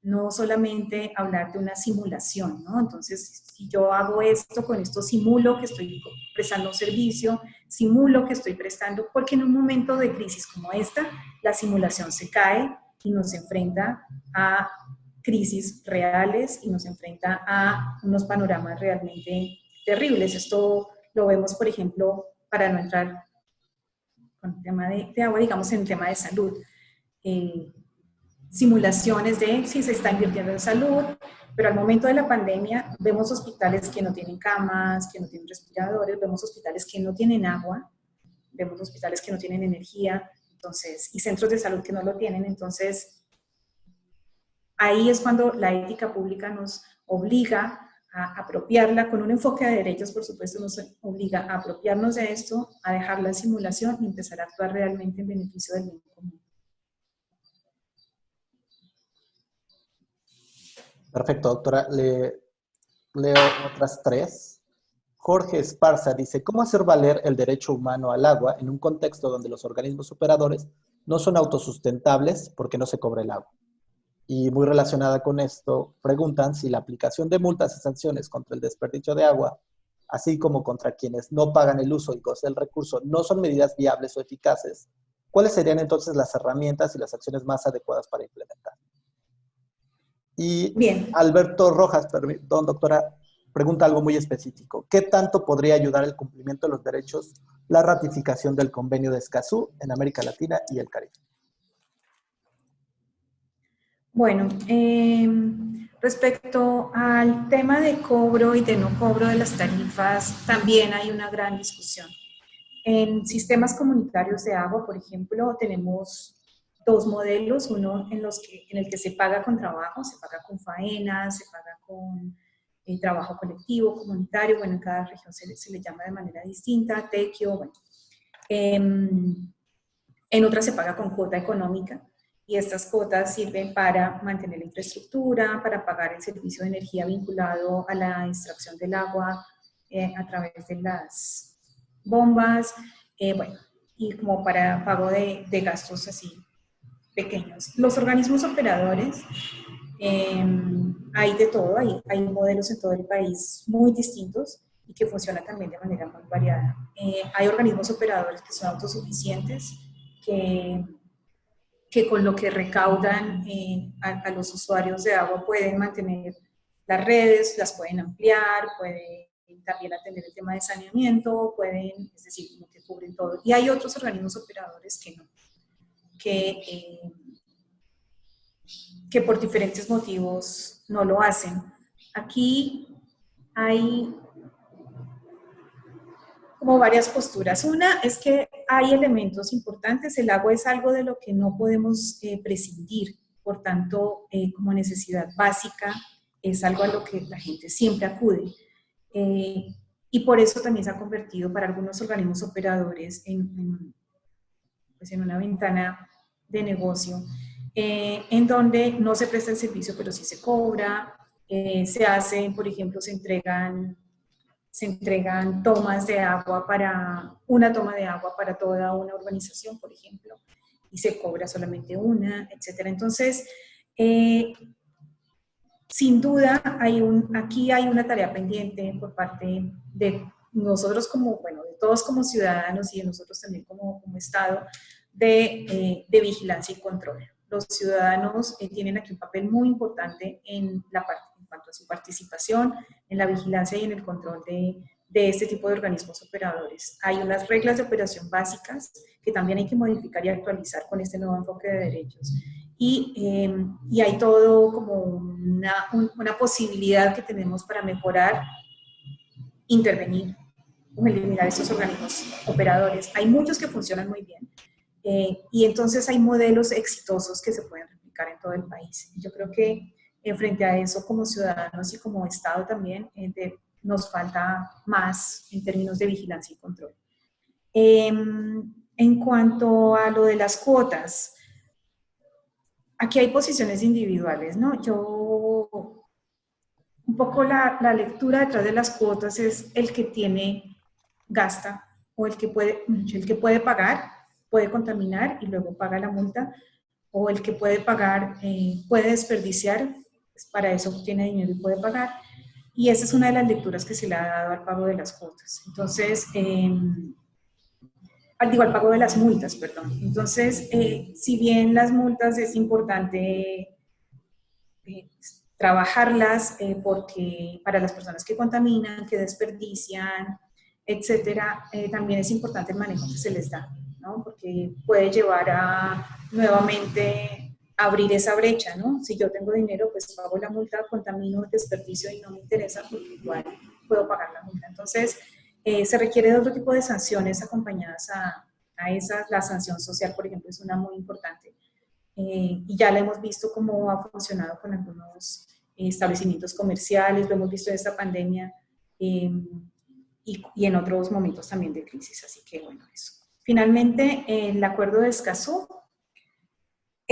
no solamente hablar de una simulación, ¿no? Entonces, si yo hago esto, con esto simulo que estoy prestando un servicio, simulo que estoy prestando, porque en un momento de crisis como esta, la simulación se cae y nos enfrenta a crisis reales y nos enfrenta a unos panoramas realmente terribles. Esto lo vemos, por ejemplo, para no entrar con el tema de agua, digamos en el tema de salud. Simulaciones de si se está invirtiendo en salud, pero al momento de la pandemia vemos hospitales que no tienen camas, que no tienen respiradores, vemos hospitales que no tienen agua, vemos hospitales que no tienen energía, entonces, y centros de salud que no lo tienen. Entonces, ahí es cuando la ética pública nos obliga a apropiarla con un enfoque de derechos, por supuesto, nos obliga a apropiarnos de esto, a dejar la simulación y empezar a actuar realmente en beneficio del bien común. Perfecto, doctora. Leo otras tres. Jorge Esparza dice, ¿cómo hacer valer el derecho humano al agua en un contexto donde los organismos operadores no son autosustentables porque no se cobra el agua? Y muy relacionada con esto, preguntan si la aplicación de multas y sanciones contra el desperdicio de agua, así como contra quienes no pagan el uso y goce del recurso, no son medidas viables o eficaces. ¿Cuáles serían entonces las herramientas y las acciones más adecuadas para implementar? Y Bien. Alberto Rojas, perdón, doctora, pregunta algo muy específico. ¿Qué tanto podría ayudar el cumplimiento de los derechos la ratificación del Convenio de Escazú en América Latina y el Caribe? Bueno, respecto al tema de cobro y de no cobro de las tarifas, también hay una gran discusión. En sistemas comunitarios de agua, por ejemplo, tenemos dos modelos, uno en el que se paga con trabajo, se paga con faena, se paga con trabajo colectivo, comunitario, bueno, en cada región se le llama de manera distinta, tequio, bueno. En otras se paga con cuota económica y estas cuotas sirven para mantener la infraestructura, para pagar el servicio de energía vinculado a la extracción del agua a través de las bombas, bueno, y como para pago de gastos así pequeños. Los organismos operadores, hay de todo, hay modelos en todo el país muy distintos y que funcionan también de manera muy variada. Hay organismos operadores que son autosuficientes, que con lo que recaudan a los usuarios de agua pueden mantener las redes, las pueden ampliar, pueden también atender el tema de saneamiento, pueden, es decir, como que cubren todo. Y hay otros organismos operadores que no, que por diferentes motivos no lo hacen. Aquí hay como varias posturas. Una es que hay elementos importantes, el agua es algo de lo que no podemos prescindir, por tanto, como necesidad básica, es algo a lo que la gente siempre acude. Y por eso también se ha convertido para algunos organismos operadores pues en una ventana de negocio, en donde no se presta el servicio, pero sí se cobra, se hacen, por ejemplo, se entregan tomas de agua una toma de agua para toda una urbanización, por ejemplo, y se cobra solamente una, etc. Entonces, sin duda, aquí hay una tarea pendiente por parte de nosotros de todos como ciudadanos y de nosotros también como Estado, de vigilancia y control. Los ciudadanos tienen aquí un papel muy importante en cuanto a su participación, en la vigilancia y en el control de este tipo de organismos operadores. Hay unas reglas de operación básicas que también hay que modificar y actualizar con este nuevo enfoque de derechos. Y hay todo como una posibilidad que tenemos para mejorar, intervenir o eliminar estos organismos operadores. Hay muchos que funcionan muy bien y entonces hay modelos exitosos que se pueden replicar en todo el país. Yo creo que frente a eso, como ciudadanos y como Estado también, nos falta más en términos de vigilancia y control. En cuanto a lo de las cuotas, aquí hay posiciones individuales, ¿no? Un poco la lectura detrás de las cuotas es el que gasta, o el que puede pagar, puede contaminar y luego paga la multa, o el que puede pagar, puede desperdiciar, pues para eso tiene dinero y puede pagar. Y esa es una de las lecturas que se le ha dado al pago de las cuotas. Entonces, al pago de las multas, perdón. Entonces, si bien las multas es importante trabajarlas porque para las personas que contaminan, que desperdician, etcétera, también es importante el manejo que se les da, ¿no? Porque puede llevar a nuevamente abrir esa brecha, ¿no? Si yo tengo dinero, pues pago la multa, contamino, desperdicio y no me interesa porque igual puedo pagar la multa. Entonces, se requiere de otro tipo de sanciones acompañadas a esas. La sanción social, por ejemplo, es una muy importante y ya la hemos visto cómo ha funcionado con algunos establecimientos comerciales, lo hemos visto en esta pandemia y en otros momentos también de crisis, así que bueno, eso. Finalmente, el acuerdo de Escazú.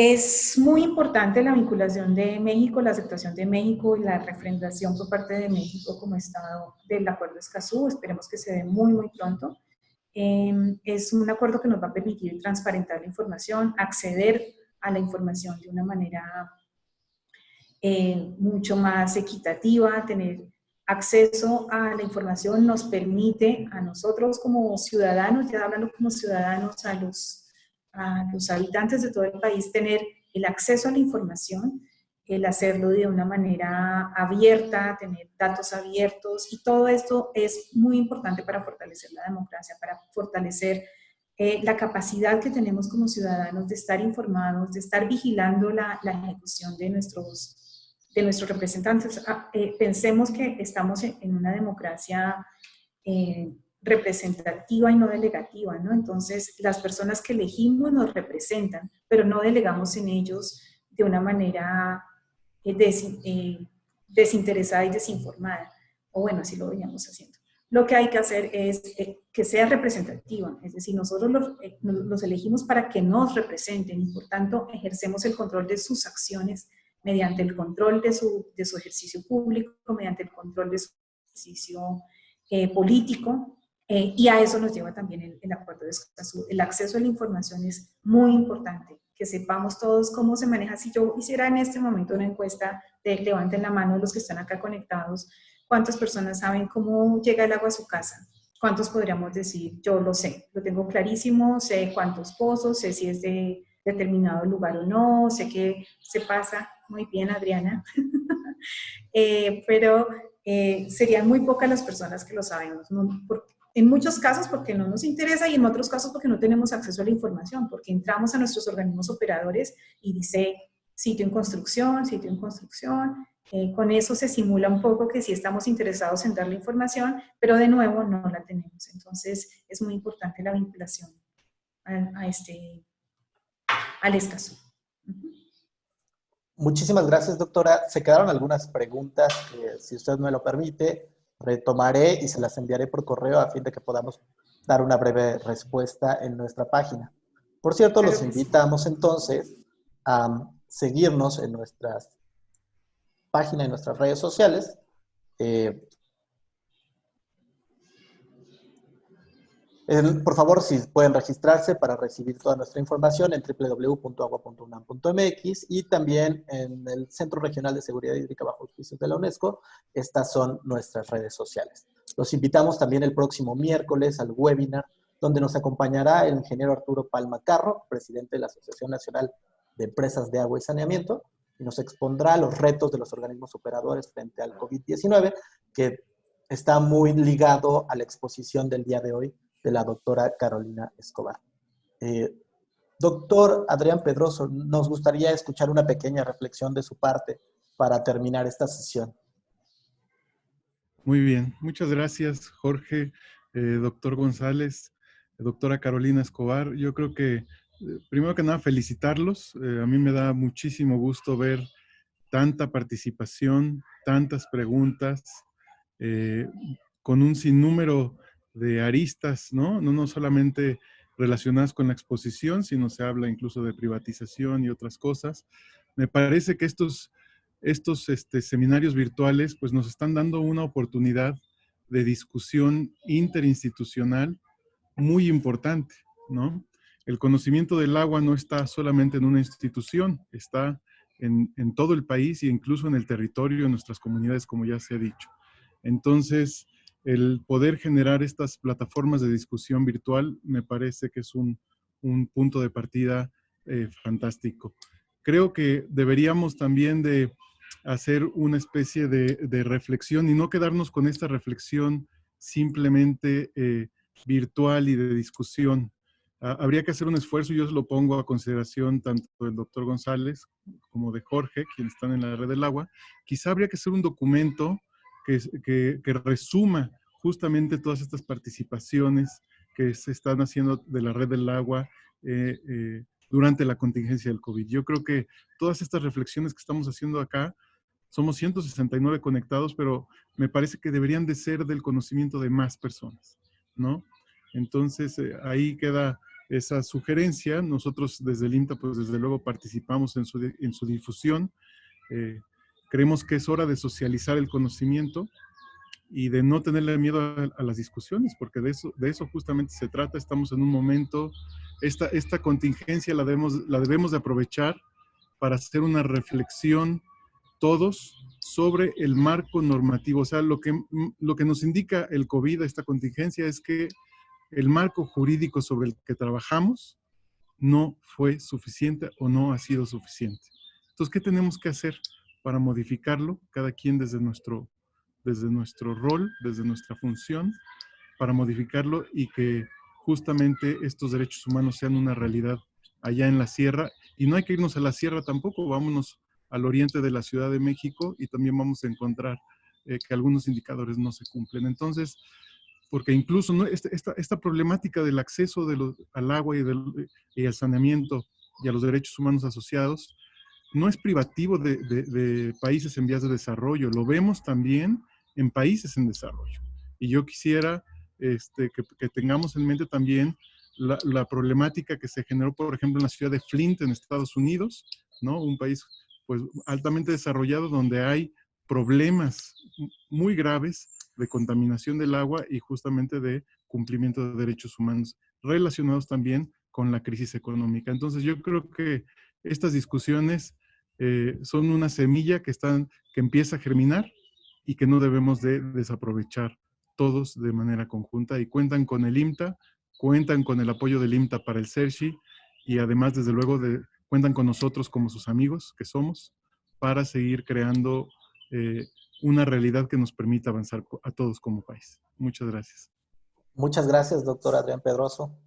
Es muy importante la vinculación de México, la aceptación de México y la refrendación por parte de México como Estado del Acuerdo de Escazú. Esperemos que se dé muy, muy pronto. Es un acuerdo que nos va a permitir transparentar la información, acceder a la información de una manera mucho más equitativa, tener acceso a la información nos permite a nosotros como ciudadanos, ya hablando como ciudadanos, a los habitantes de todo el país, tener el acceso a la información, el hacerlo de una manera abierta, tener datos abiertos, y todo esto es muy importante para fortalecer la democracia, para fortalecer la capacidad que tenemos como ciudadanos de estar informados, de estar vigilando la ejecución de nuestros representantes. Pensemos que estamos en una democracia representativa y no delegativa, ¿no? Entonces, las personas que elegimos nos representan, pero no delegamos en ellos de una manera desinteresada y desinformada, o bueno, así lo veníamos haciendo. Lo que hay que hacer es que sea representativa, es decir, nosotros los elegimos para que nos representen y por tanto ejercemos el control de sus acciones mediante el control de su ejercicio público, mediante el control de su ejercicio político, y a eso nos lleva también el acuerdo de Escazú. El acceso a la información es muy importante, que sepamos todos cómo se maneja. Si yo hiciera en este momento una encuesta, levanten la mano los que están acá conectados, ¿cuántas personas saben cómo llega el agua a su casa? ¿Cuántos podríamos decir? Yo lo sé, lo tengo clarísimo, sé cuántos pozos, sé si es de determinado lugar o no, sé que se pasa. Muy bien, Adriana. Pero serían muy pocas las personas que lo sabemos. En muchos casos porque no nos interesa y en otros casos porque no tenemos acceso a la información, porque entramos a nuestros organismos operadores y dice sitio en construcción, sitio en construcción. Con eso se simula un poco que sí estamos interesados en dar la información, pero de nuevo no la tenemos. Entonces es muy importante la vinculación al Escazú. Muchísimas gracias, doctora. Se quedaron algunas preguntas que, si usted me lo permite, retomaré y se las enviaré por correo a fin de que podamos dar una breve respuesta en nuestra página. Por cierto, los invitamos entonces a seguirnos en nuestras páginas y nuestras redes sociales. Por favor, si pueden registrarse para recibir toda nuestra información en www.agua.unam.mx y también en el Centro Regional de Seguridad Hídrica bajo auspicios de la UNESCO. Estas son nuestras redes sociales. Los invitamos también el próximo miércoles al webinar donde nos acompañará el ingeniero Arturo Palma Carro, presidente de la Asociación Nacional de Empresas de Agua y Saneamiento, y nos expondrá los retos de los organismos operadores frente al COVID-19, que está muy ligado a la exposición del día de hoy de la doctora Carolina Escobar. Doctor Adrián Pedroso, nos gustaría escuchar una pequeña reflexión de su parte para terminar esta sesión. Muy bien, muchas gracias, Jorge, doctor González, doctora Carolina Escobar. Yo creo que, primero que nada, felicitarlos. A mí me da muchísimo gusto ver tanta participación, tantas preguntas, con un sinnúmero de aristas, ¿no? No solamente relacionadas con la exposición, sino se habla incluso de privatización y otras cosas. Me parece que estos seminarios virtuales pues nos están dando una oportunidad de discusión interinstitucional muy importante, ¿no? El conocimiento del agua no está solamente en una institución, está en todo el país e incluso en el territorio, en nuestras comunidades, como ya se ha dicho. Entonces, el poder generar estas plataformas de discusión virtual me parece que es un punto de partida fantástico. Creo que deberíamos también de hacer una especie de reflexión y no quedarnos con esta reflexión simplemente virtual y de discusión. Habría que hacer un esfuerzo, y yo lo pongo a consideración tanto del doctor González como de Jorge, quienes están en la Red del Agua. Quizá habría que hacer un documento que resuma justamente todas estas participaciones que se están haciendo de la Red del Agua durante la contingencia del COVID. Yo creo que todas estas reflexiones que estamos haciendo acá, somos 169 conectados, pero me parece que deberían de ser del conocimiento de más personas, ¿no? Entonces, ahí queda esa sugerencia. Nosotros desde el INTA, pues desde luego participamos en su difusión. Creemos que es hora de socializar el conocimiento y de no tenerle miedo a las discusiones, porque de eso justamente se trata. Estamos en un momento, esta contingencia la debemos de aprovechar para hacer una reflexión todos sobre el marco normativo. O sea, lo que nos indica el COVID, esta contingencia, es que el marco jurídico sobre el que trabajamos no fue suficiente o no ha sido suficiente. Entonces, ¿qué tenemos que hacer para modificarlo? Cada quien desde nuestro rol, desde nuestra función, para modificarlo y que justamente estos derechos humanos sean una realidad allá en la sierra. Y no hay que irnos a la sierra tampoco, vámonos al oriente de la Ciudad de México y también vamos a encontrar que algunos indicadores no se cumplen. Entonces, porque incluso ¿no? esta problemática del acceso al agua y al saneamiento y a los derechos humanos asociados no es privativo de países en vías de desarrollo, lo vemos también en países en desarrollo. Y yo quisiera que tengamos en mente también la problemática que se generó, por ejemplo, en la ciudad de Flint, en Estados Unidos, ¿no? Un país pues, altamente desarrollado donde hay problemas muy graves de contaminación del agua y justamente de cumplimiento de derechos humanos relacionados también con la crisis económica. Entonces yo creo que estas discusiones son una semilla que empieza a germinar y que no debemos de desaprovechar todos de manera conjunta, y cuentan con el IMTA, cuentan con el apoyo del IMTA para el CERSHI y además desde luego cuentan con nosotros como sus amigos que somos para seguir creando una realidad que nos permita avanzar a todos como país. Muchas gracias. Muchas gracias, doctor Adrián Pedroso.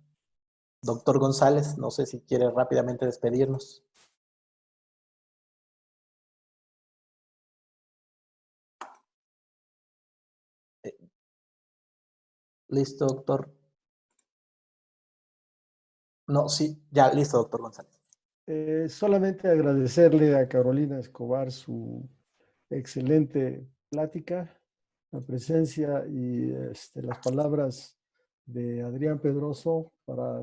Doctor González, no sé si quiere rápidamente despedirnos. Listo, doctor. No, sí, ya, listo, doctor González. Solamente agradecerle a Carolina Escobar su excelente plática, la presencia y las palabras de Adrián Pedroso para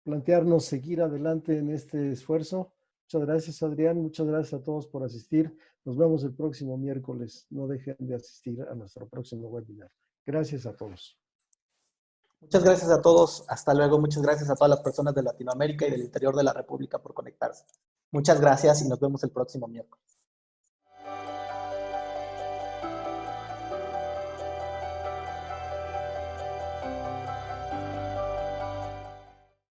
plantearnos seguir adelante en este esfuerzo. Muchas gracias, Adrián. Muchas gracias a todos por asistir. Nos vemos el próximo miércoles. No dejen de asistir a nuestro próximo webinar. Gracias a todos. Muchas gracias a todos. Hasta luego. Muchas gracias a todas las personas de Latinoamérica y del interior de la República por conectarse. Muchas gracias y nos vemos el próximo miércoles.